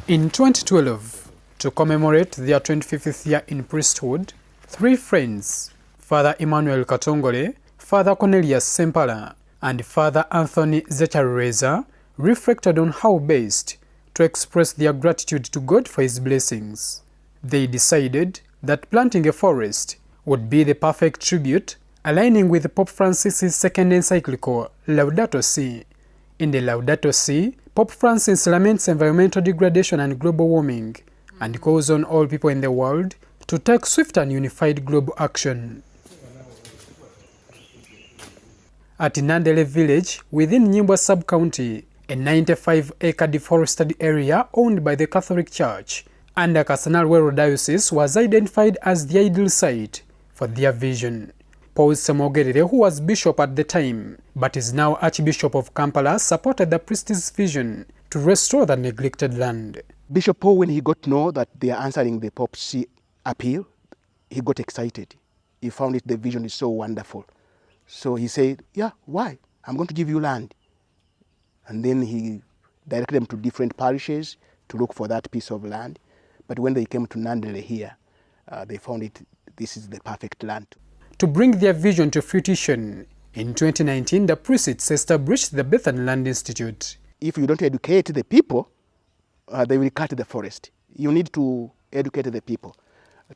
In 2012, to commemorate their 25th year in priesthood, 3 friends, Father Emmanuel Katongole, Father Cornelius Sempala, and Father Anthony Zecharureza, reflected on how best to express their gratitude to God for his blessings. They decided that planting a forest would be the perfect tribute, aligning with Pope Francis's second encyclical, Laudato Si. In the Laudato Si, Pope Francis laments environmental degradation and global warming, and calls on all people in the world to take swift and unified global action. At Nandele village, within Nyimbwa sub-county, a 95-acre deforested area owned by the Catholic Church under Luweero Diocese was identified as the ideal site for their vision. Paul Semogerere, who was bishop at the time but is now Archbishop of Kampala, supported the priest's vision to restore the neglected land. Bishop Paul, when he got to know that they are answering the Pope's appeal, he got excited. He found the vision is so wonderful. So he said, yeah, why? I'm going to give you land. And then he directed them to different parishes to look for that piece of land. But when they came to Nandele here, they found this is the perfect land. To bring their vision to fruition, in 2019, the priests established the Bethany Land Institute. If you don't educate the people, they will cut the forest. You need to educate the people,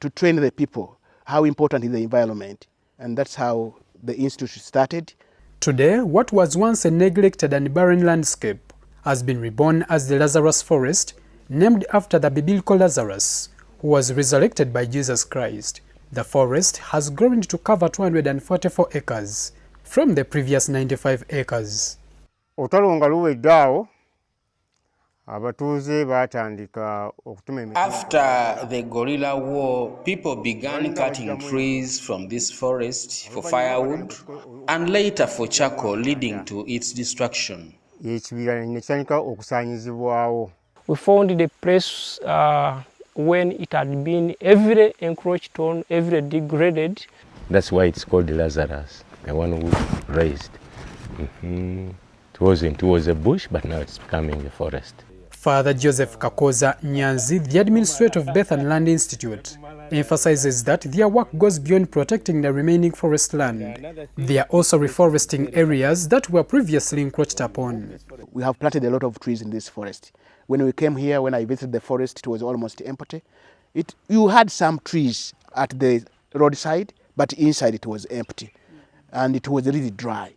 to train the people, how important is the environment. And that's how the institute started. Today, what was once a neglected and barren landscape has been reborn as the Lazarus forest, named after the biblical Lazarus, who was resurrected by Jesus Christ. The forest has grown to cover 244 acres from the previous 95 acres. After the guerrilla war, people began cutting trees from this forest for firewood and later for charcoal, leading to its destruction. We found the place when it had been every encroached on, every degraded. That's why it's called Lazarus, the one who raised. It was a bush, but now it's becoming a forest. Father Joseph Kakoza Nyanzi, the administrator of Bethany Land Institute, emphasizes that their work goes beyond protecting the remaining forest land. They are also reforesting areas that were previously encroached upon. We have planted a lot of trees in this forest. When we came here, when I visited the forest, it was almost empty. You had some trees at the roadside, but inside it was empty, and it was really dry.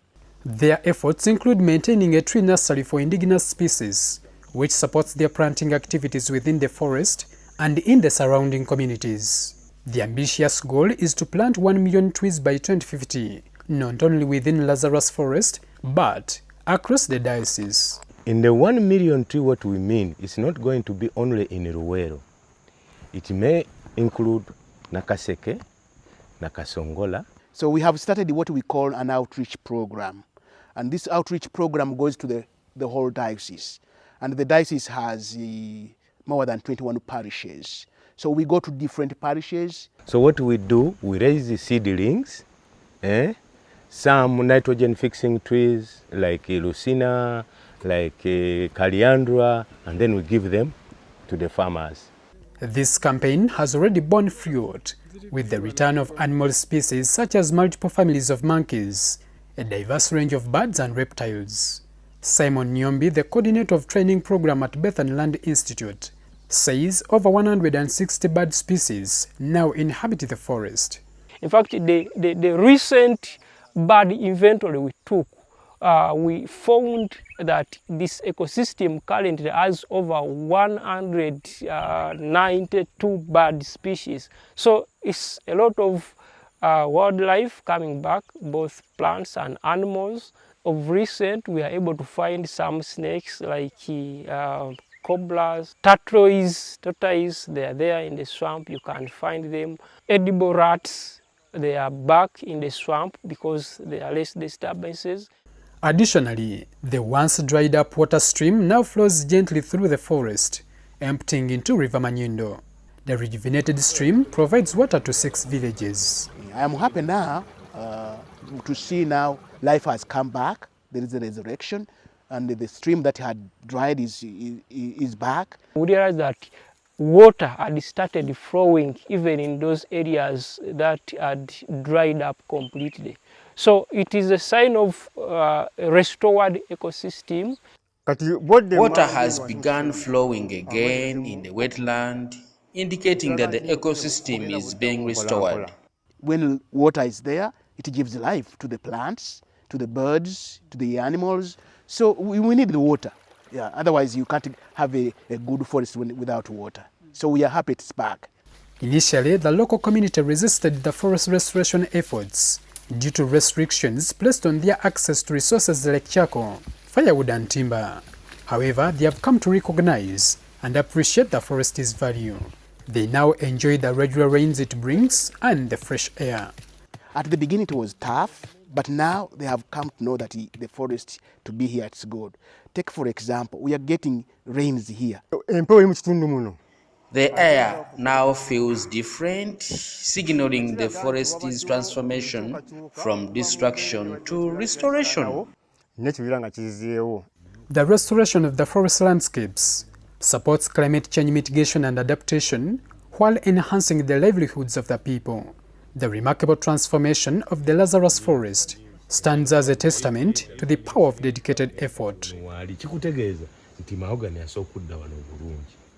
Their efforts include maintaining a tree nursery for indigenous species, which supports their planting activities within the forest and in the surrounding communities. The ambitious goal is to plant 1 million trees by 2050, not only within Lazarus Forest, but across the diocese. In the 1 million tree, what we mean is not going to be only in Luweero. It may include Nakaseke, Nakasongola. So we have started what we call an outreach program. And this outreach program goes to the whole diocese. And the diocese has more than 21 parishes. So we go to different parishes. So what we do, we raise the seedlings, some nitrogen fixing trees like Lucina, like Caliandra, and then we give them to the farmers. This campaign has already borne fruit, with the return of animal species such as multiple families of monkeys, a diverse range of birds and reptiles. Simon Nyombi, the coordinator of training program at Bethany Land Institute, says over 160 bird species now inhabit the forest. In fact, the recent bird inventory we took, we found that this ecosystem currently has over 192 bird species. So it's a lot of wildlife coming back, both plants and animals. Of recent, we are able to find some snakes like cobras, tortoise, they are there in the swamp, you can find them. Edible rats, they are back in the swamp because there are less disturbances. Additionally, the once dried up water stream now flows gently through the forest, emptying into River Manyundo. The rejuvenated stream provides water to 6 villages. I am happy now to see now life has come back. There is a resurrection. and the stream that had dried is back. We realized that water had started flowing even in those areas that had dried up completely. So it is a sign of a restored ecosystem. Water has begun flowing again in the wetland, indicating that the ecosystem is being restored. When water is there, it gives life to the plants, to the birds, to the animals. So we need the water. Yeah, otherwise you can't have a good forest without water. So we are happy it's back. Initially, the local community resisted the forest restoration efforts due to restrictions placed on their access to resources like charcoal, firewood and timber. However, they have come to recognize and appreciate the forest's value. They now enjoy the regular rains it brings and the fresh air. At the beginning it was tough, but now they have come to know that the forest, to be here, it's good. Take for example, we are getting rains here. The air now feels different, signaling the forest's transformation from destruction to restoration. The restoration of the forest landscapes supports climate change mitigation and adaptation while enhancing the livelihoods of the people. The remarkable transformation of the Lazarus forest stands as a testament to the power of dedicated effort.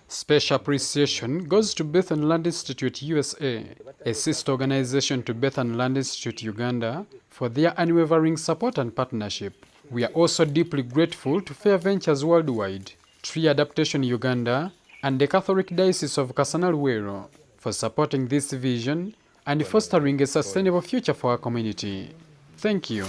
Special appreciation goes to Birth and Land Institute USA, a sister organization to Birth and Land Institute Uganda, for their unwavering support and partnership. We are also deeply grateful to Fair Ventures Worldwide, Tree Adaptation Uganda, and the Catholic Diocese of Kasana Luweero for supporting this vision and fostering a sustainable future for our community. Thank you.